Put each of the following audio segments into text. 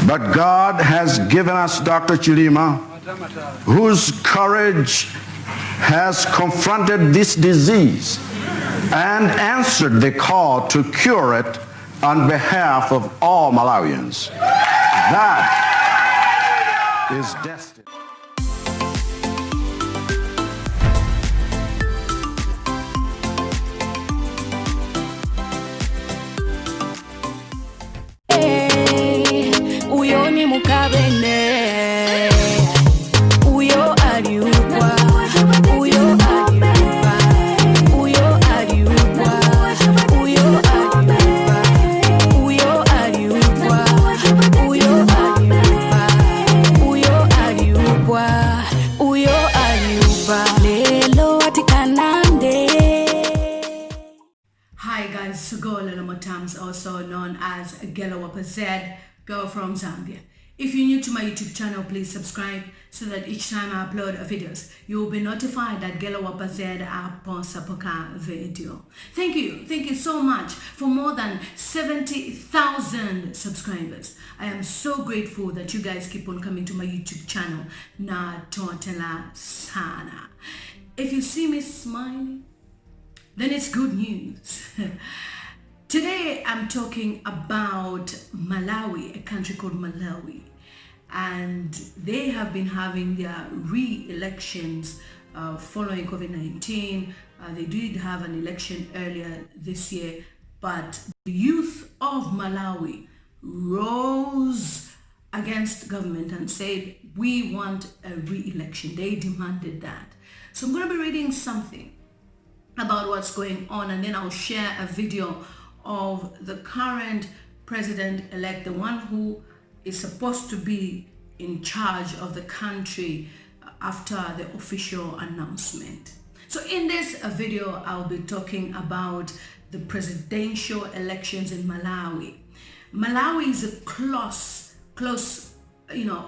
But God has given us Dr. Chilima, whose courage has confronted this disease and answered the call to cure it on behalf of all Malawians. That is destiny. Hi guys, lilymutamztv, also known as Z, girl from Zambia. If you're new to my YouTube channel, please subscribe so that each time I upload videos, you will be notified that Z posts a video. Thank you so much for more than 70,000 subscribers. I am so grateful that you guys keep on coming to my YouTube channel. Na totela sana. If you see me smiling, then it's good news. Today I'm talking about Malawi, a country called Malawi, and they have been having their re-elections following COVID-19. They did have an election earlier this year, but the youth of Malawi rose against government and said, we want a re-election. They demanded that. So I'm going to be reading something about what's going on, and then I'll share a video of the current president-elect, the one who is supposed to be in charge of the country after the official announcement. So in this video, I'll be talking about the presidential elections in Malawi. Malawi is a close,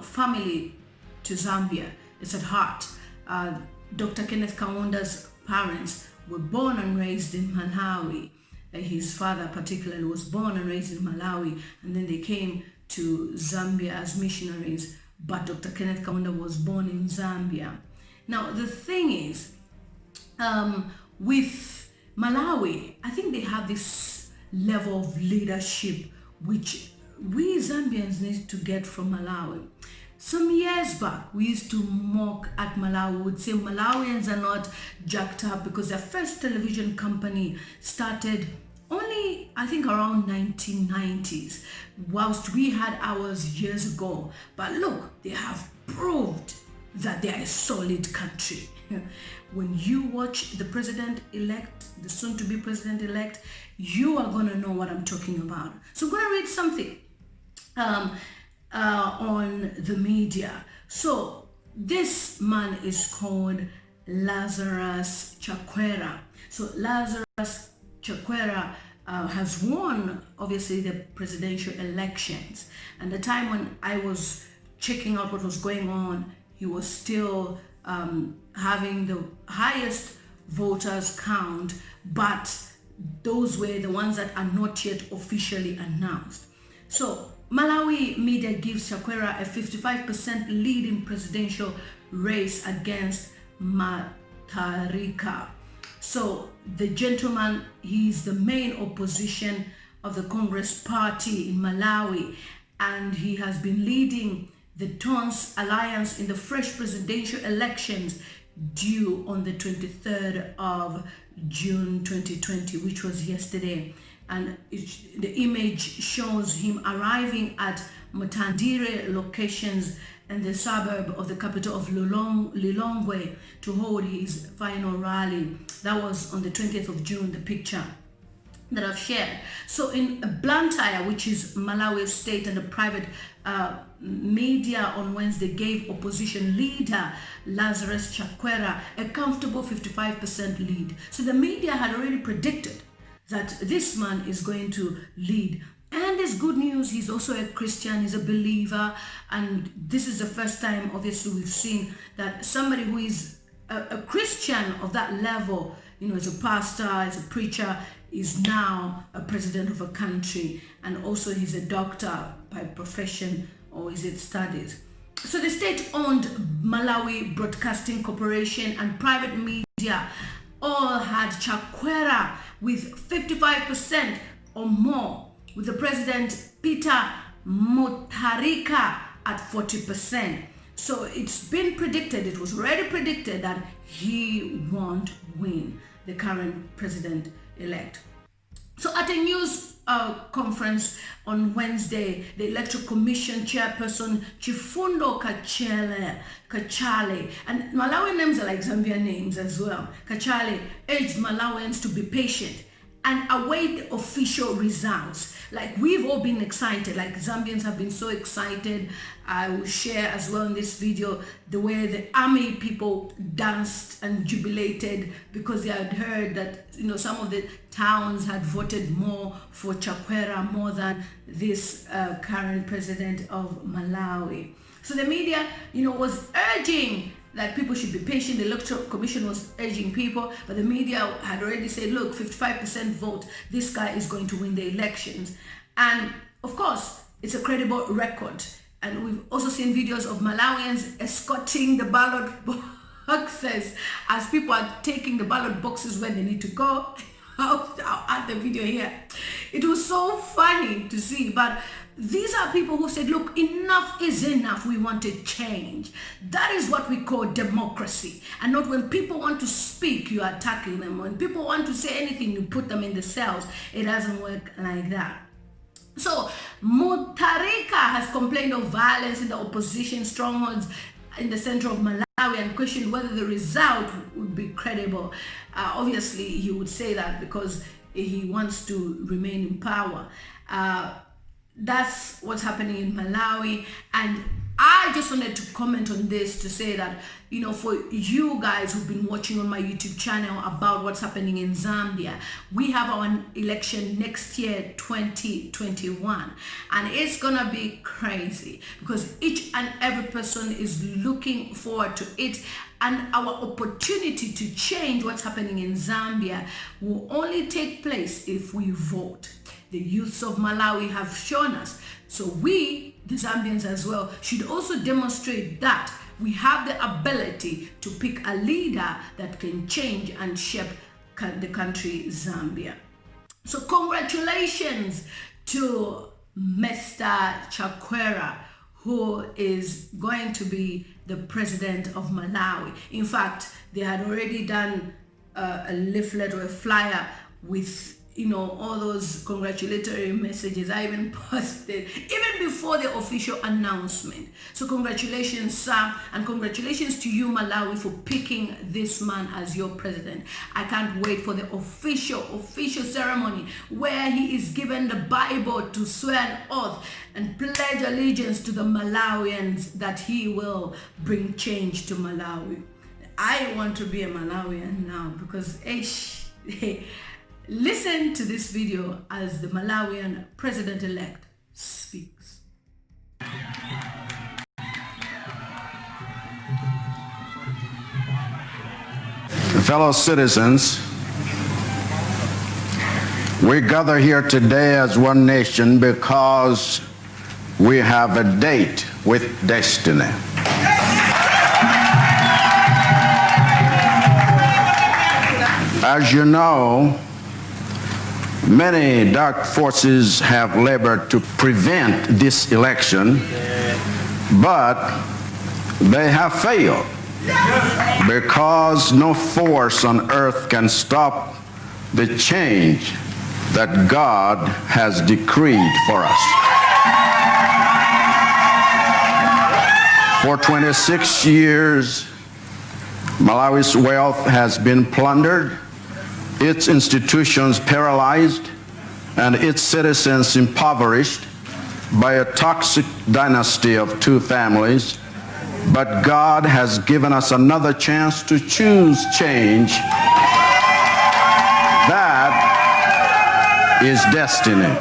family to Zambia. It's at heart. Dr. Kenneth Kaunda's parents were born and raised in Malawi. His father particularly was born and raised in Malawi, and then they came to Zambia as missionaries, but Dr. Kenneth Kaunda was born in Zambia. Now the thing is, with Malawi, I think they have this level of leadership which we Zambians need to get from Malawi. Some years back, we used to mock at Malawi. We would say Malawians are not jacked up because their first television company started only, I think, around 1990s, whilst we had ours years ago. But look, they have proved that they are a solid country. When you watch the president-elect, the soon-to-be president-elect, you are going to know what I'm talking about. So I'm going to read something on the media. So this man is called Lazarus Chakwera. So Lazarus Chakwera has won, obviously, the presidential elections. And the time when I was checking out what was going on, he was still having the highest voters count, but those were the ones that are not yet officially announced. So Malawi media gives Chakwera a 55% lead in presidential race against Matharika. So the gentleman, he's the main opposition of the Congress Party in Malawi, and he has been leading the Tons Alliance in the fresh presidential elections due on the 23rd of June 2020, which was yesterday. And the image shows him arriving at Mutandire locations in the suburb of the capital of Lilongwe to hold his final rally. That was on the 20th of June, the picture that I've shared. So in Blantyre, which is Malawi state, and the private media on Wednesday gave opposition leader Lazarus Chakwera a comfortable 55% lead. So the media had already predicted that this man is going to lead. And there's good news, he's also a Christian, he's a believer, and this is the first time, obviously, we've seen that somebody who is a Christian of that level, as a pastor, as a preacher, is now a president of a country, and also he's a doctor by profession or is it studies? So the state-owned Malawi Broadcasting Corporation and private media all had Chakwera with 55% or more, with the president Peter Mutharika at 40%. So it's been predicted, it was already predicted that he won't win, the current president-elect. So at a news conference on Wednesday, the Electoral Commission chairperson Chifundo Kachale, and Malawian names are like Zambian names as well, Kachale urged Malawians to be patient and await the official results. Like, we've all been excited, like Zambians have been so excited. I will share as well in this video the way the army people danced and jubilated because they had heard that, you know, some of the towns had voted more for Chakwera more than this current president of Malawi. So the media, you know, was urging that people should be patient. The Electoral Commission was urging people, but the media had already said, look, 55% vote, this guy is going to win the elections. And of course, it's a credible record. And we've also seen videos of Malawians escorting the ballot boxes as people are taking the ballot boxes where they need to go. I'll add the video here. It was so funny to see, but these are people who said, look, enough is enough. We want to change. That is what we call democracy. And not when people want to speak, you are attacking them. When people want to say anything, you put them in the cells. It doesn't work like that. So Mutharika has complained of violence in the opposition strongholds in the center of Malawi and questioned whether the result would be credible. Obviously, he would say that because he wants to remain in power. That's what's happening in Malawi, and I just wanted to comment on this to say that, you know, for you guys who've been watching on my YouTube channel about what's happening in Zambia, we have our election next year, 2021, and it's gonna be crazy because each and every person is looking forward to it, and our opportunity to change what's happening in Zambia will only take place if we vote. The youths of Malawi have shown us. So we, the Zambians as well, should also demonstrate that we have the ability to pick a leader that can change and shape the country Zambia. So congratulations to Mr. Chakwera, who is going to be the president of Malawi. In fact, they had already done a leaflet or a flyer with, you know, all those congratulatory messages. I even posted even before the official announcement. So congratulations, sir, and congratulations to you, Malawi, for picking this man as your president. I can't wait for the official ceremony where he is given the Bible to swear an oath and pledge allegiance to the Malawians that he will bring change to Malawi. I want to be a Malawian now because listen to this video as the Malawian president-elect speaks. Fellow citizens, we gather here today as one nation because we have a date with destiny. As you know, many dark forces have labored to prevent this election, but they have failed because no force on earth can stop the change that God has decreed for us. For 26 years, Malawi's wealth has been plundered, its institutions paralyzed, and its citizens impoverished by a toxic dynasty of two families. But God has given us another chance to choose change. That is destiny.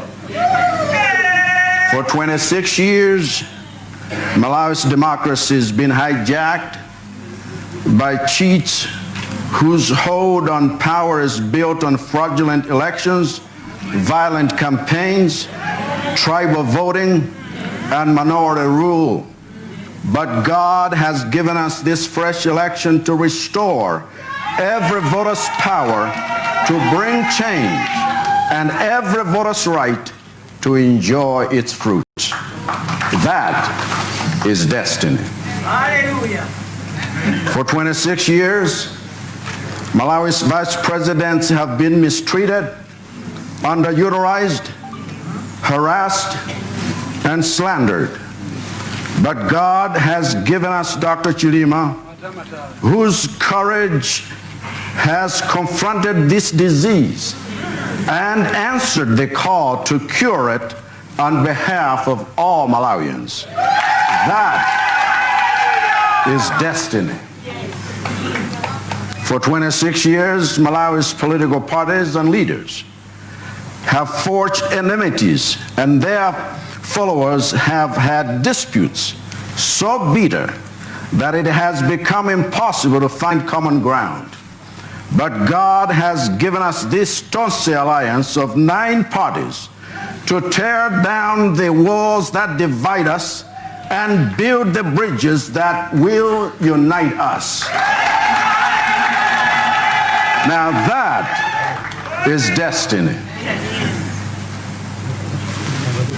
For 26 years, Malawi's democracy has been hijacked by cheats whose hold on power is built on fraudulent elections, violent campaigns, tribal voting, and minority rule. But God has given us this fresh election to restore every voter's power to bring change and every voter's right to enjoy its fruits. That is destiny. Hallelujah. For 26 years, Malawi's vice presidents have been mistreated, underutilized, harassed, and slandered. But God has given us Dr. Chilima, whose courage has confronted this disease and answered the call to cure it on behalf of all Malawians. That is destiny. For 26 years, Malawi's political parties and leaders have forged enmities, and their followers have had disputes so bitter that it has become impossible to find common ground. But God has given us this staunch alliance of 9 parties to tear down the walls that divide us and build the bridges that will unite us. Now that is destiny.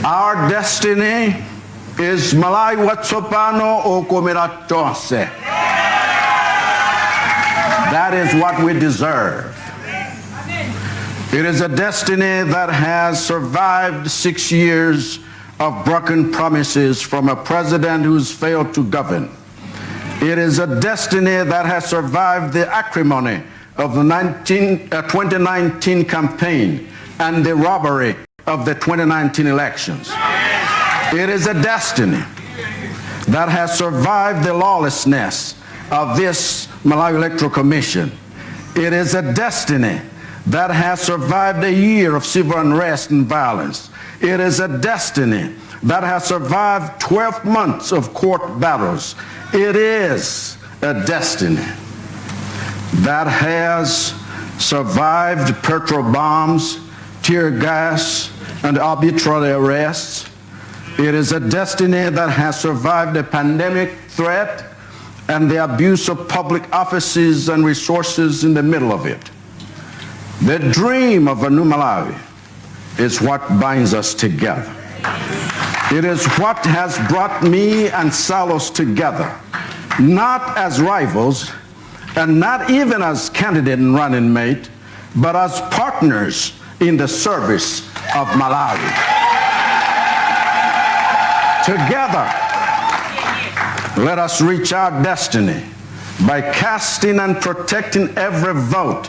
Our destiny is Malawi watsopano okomera tonse. That is what we deserve. It is a destiny that has survived 6 years of broken promises from a president who's failed to govern. It is a destiny that has survived the acrimony of the 2019 campaign and the robbery of the 2019 elections. It is a destiny that has survived the lawlessness of this Malawi Electoral Commission. It is a destiny that has survived a year of civil unrest and violence. It is a destiny that has survived 12 months of court battles. It is a destiny that has survived petrol bombs, tear gas, and arbitrary arrests. It is a destiny that has survived a pandemic threat and the abuse of public offices and resources in the middle of it. The dream of a new Malawi is what binds us together. It is what has brought me and Salos together, not as rivals and not even as candidate and running mate, but as partners in the service of Malawi. Together, let us reach our destiny by casting and protecting every vote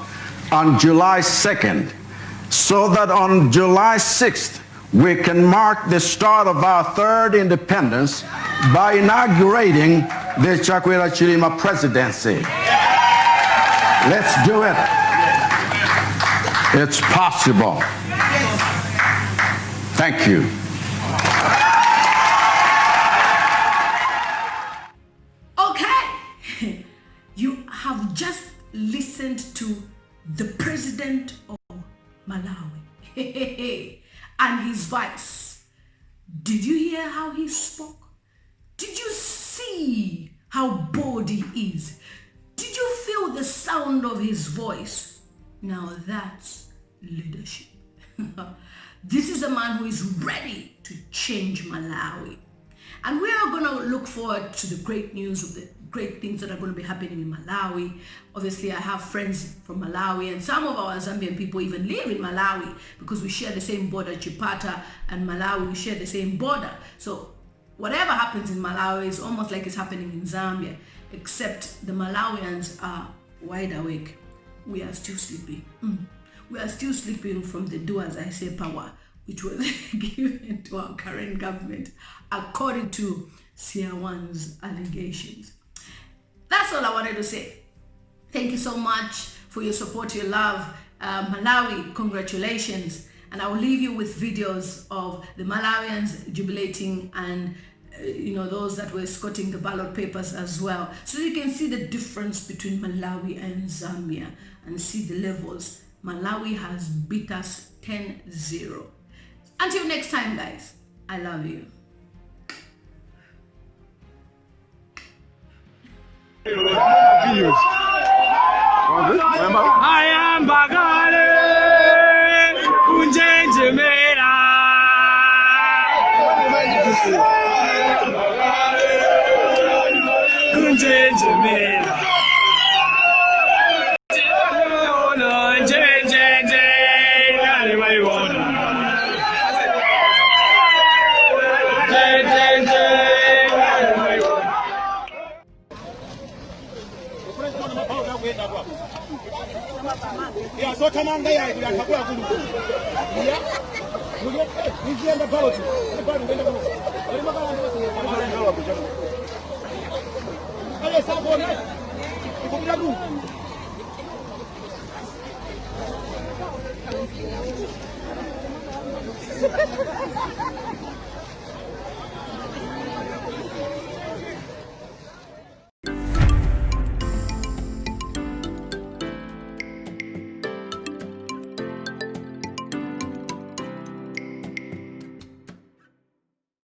on July 2nd, so that on July 6th, we can mark the start of our 3rd independence by inaugurating the Chakwera Chilima presidency. Let's do it. It's possible. Thank you. Okay. You have just listened to the president of Malawi and his vice. Did you hear how he spoke? Did you see how bold he is? Did you feel the sound of his voice? Now that's leadership. This is a man who is ready to change Malawi. And we are going to look forward to the great news of the great things that are going to be happening in Malawi. Obviously, I have friends from Malawi, and some of our Zambian people even live in Malawi because we share the same border. Chipata and Malawi, we share the same border. So whatever happens in Malawi is almost like it's happening in Zambia, except the Malawians are wide awake. We are still sleeping. We are still sleeping from the do as I say power, which was given to our current government, according to Siawan's allegations. That's all I wanted to say. Thank you so much for your support, your love. Malawi, congratulations. And I will leave you with videos of the Malawians jubilating and those that were escorting the ballot papers as well. So you can see the difference between Malawi and Zambia and see the levels. Malawi has beat us 10-0. Until next time, guys, I love you. videos. I am Bagale Kunjenjemera. Kunjenjemera. Yeah, so come on, guy, you are